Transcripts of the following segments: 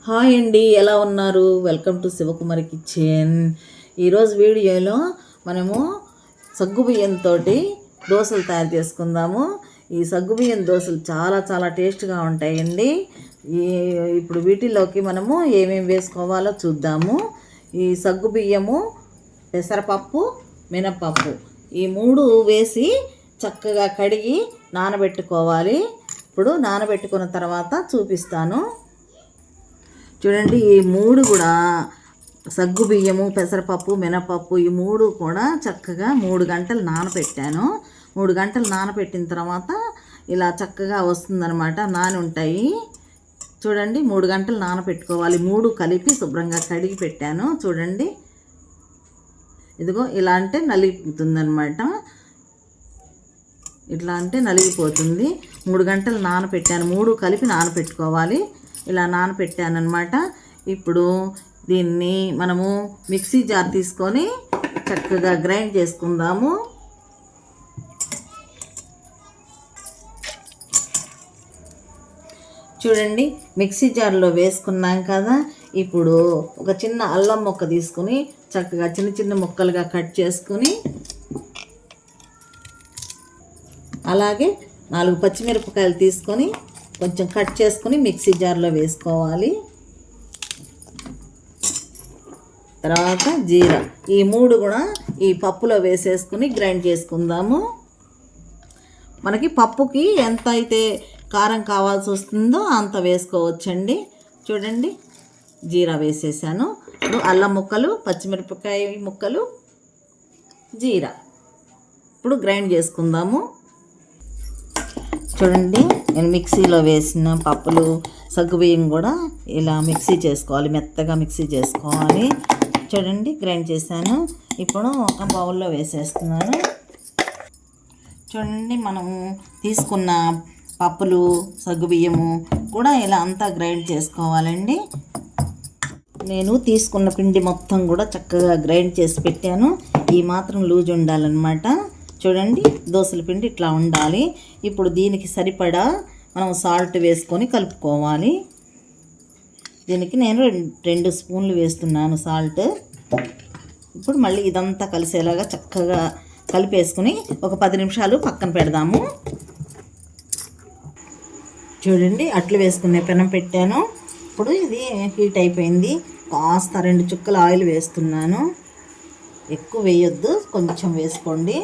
Hi అండి, ఎలా ఉన్నారు? Welcome to Sivakumari kitchen. ఈరోజు వీడియోలో మనము సగ్గుబియ్యంతో దోశలు తయారు చేసుకుందాము. ఈ సగ్గుబియ్యం దోశలు చాలా చాలా టేస్ట్గా ఉంటాయండి. ఇప్పుడు వీటిలోకి మనము ఏమేమి వేసుకోవాలో చూద్దాము. ఈ సగ్గుబియ్యము, పెసరపప్పు, మినపప్పు ఈ మూడు వేసి చక్కగా కడిగి నానబెట్టుకోవాలి. ఇప్పుడు నానబెట్టుకున్న తర్వాత చూపిస్తాను. చూడండి, ఈ మూడు కూడా సగ్గుబియ్యము, పెసరపప్పు, మినపప్పు ఈ మూడు కూడా చక్కగా 3 గంటలు నానబెట్టాను. 3 గంటలు నానబెట్టిన తర్వాత ఇలా చక్కగా వస్తుందన్నమాట. నాని ఉంటాయి. చూడండి, 3 గంటలు నానబెట్టుకోవాలి. 3 కలిపి శుభ్రంగా కడిగి పెట్టాను. చూడండి, ఇదిగో ఇలా అంటే నలిగిపోతుందన్నమాట. ఇట్లా అంటే నలిగిపోతుంది. 3 గంటలు నానబెట్టాను. 3 కలిపి నానబెట్టుకోవాలి. ఇలా నానబెట్టానమాట. ఇప్పుడు దీన్ని మనము మిక్సీ జార్ తీసుకొని చక్కగా గ్రైండ్ చేసుకుందాము. చూడండి, మిక్సీ జార్లో వేసుకున్నాం కదా. ఇప్పుడు ఒక చిన్న అల్లం ముక్క తీసుకుని చక్కగా చిన్న చిన్న ముక్కలుగా కట్ చేసుకుని, అలాగే 4 పచ్చిమిరపకాయలు తీసుకొని కొంచెం కట్ చేసుకుని మిక్సీ జార్లో వేసుకోవాలి. తర్వాత జీరా, ఈ 3 కూడా ఈ పప్పులో వేసేసుకుని గ్రైండ్ చేసుకుందాము. మనకి పప్పుకి ఎంత అయితే కారం కావాల్సి వస్తుందో అంత వేసుకోవచ్చండి. చూడండి, జీరా వేసేసాను. ఇప్పుడు అల్లం ముక్కలు, పచ్చిమిరపకాయ ముక్కలు, జీరా ఇప్పుడు గ్రైండ్ చేసుకుందాము. చూడండి, నేను మిక్సీలో వేసిన పప్పులు, సగ్గుబియ్యం కూడా ఇలా మిక్సీ చేసుకోవాలి, మెత్తగా మిక్సీ చేసుకోవాలి. చూడండి, గ్రైండ్ చేశాను. ఇప్పుడు ఒక బౌల్లో వేసేస్తున్నాను. చూడండి, మనము తీసుకున్న పప్పులు, సగ్గుబియ్యము కూడా ఇలా అంతా గ్రైండ్ చేసుకోవాలండి. నేను తీసుకున్న పిండి మొత్తం కూడా చక్కగా గ్రైండ్ చేసి పెట్టాను. ఈ మాత్రం లూజ్ ఉండాలన్నమాట. చూడండి, దోసల పిండి ఇట్లా ఉండాలి. ఇప్పుడు దీనికి సరిపడా మనం సాల్ట్ వేసుకొని కలుపుకోవాలి. దీనికి నేను 2 స్పూన్లు వేస్తున్నాను సాల్ట్. ఇప్పుడు మళ్ళీ ఇదంతా కలిసేలాగా చక్కగా కలిపేసుకుని ఒక 10 నిమిషాలు పక్కన పెడదాము. చూడండి, అట్లు వేసుకునే పెనం పెట్టాను. ఇప్పుడు ఇది హీట్ అయిపోయింది. కాస్త 2 చుక్కల ఆయిల్ వేస్తున్నాను. ఎక్కువ వేయొద్దు, కొంచెం వేసుకోండి.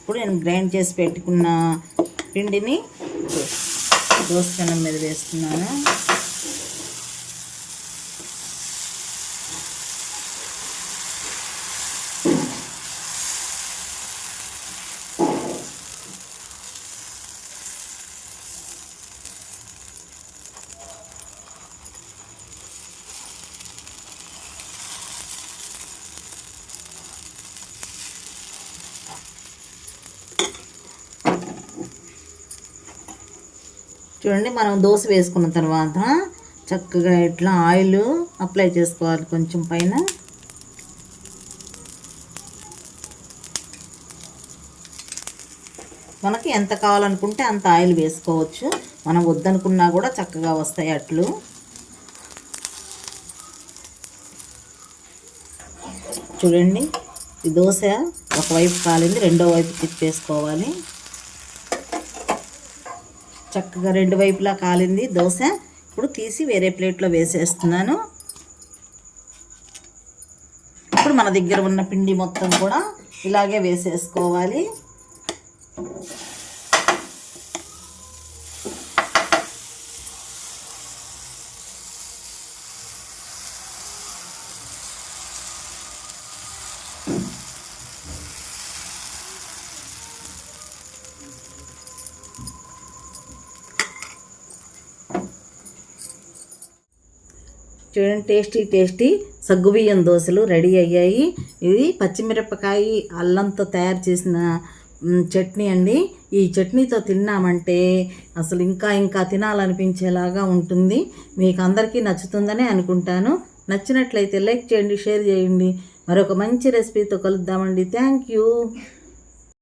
ఇప్పుడు నేను గ్రైండ్ చేసి పెట్టుకున్న పిండిని దోస పెనం మీద వేస్తున్నాను. చూడండి, మనం దోశ వేసుకున్న తర్వాత చక్కగా ఇట్లా ఆయిల్ అప్లై చేసుకోవాలి కొంచెం పైన. మనకి ఎంత కావాలనుకుంటే అంత ఆయిల్ వేసుకోవచ్చు. మనం వద్దనుకున్నా కూడా చక్కగా వస్తాయి అట్లు. చూడండి, ఈ దోశ ఒకవైపు కాలింది, రెండో వైపు తిప్పేసుకోవాలి. చక్కగా 2 వైపులా కాలింది దోశ. ఇప్పుడు తీసి వేరే ప్లేట్లో వేసేస్తున్నాను. ఇప్పుడు మన దగ్గర ఉన్న పిండి మొత్తం కూడా ఇలాగే వేసేసుకోవాలి. చూడండి, టేస్టీ సగ్గుబియ్యం దోశలు రెడీ అయ్యాయి. ఇది పచ్చిమిరపకాయ అల్లంతో తయారు చేసిన చట్నీ అండి. ఈ చట్నీతో తిన్నామంటే అసలు ఇంకా తినాలనిపించేలాగా ఉంటుంది. మీకు అందరికీ నచ్చుతుందనే అనుకుంటాను. నచ్చినట్లయితే లైక్ చేయండి, షేర్ చేయండి. మరొక మంచి రెసిపీతో కలుద్దామండి. Thank you.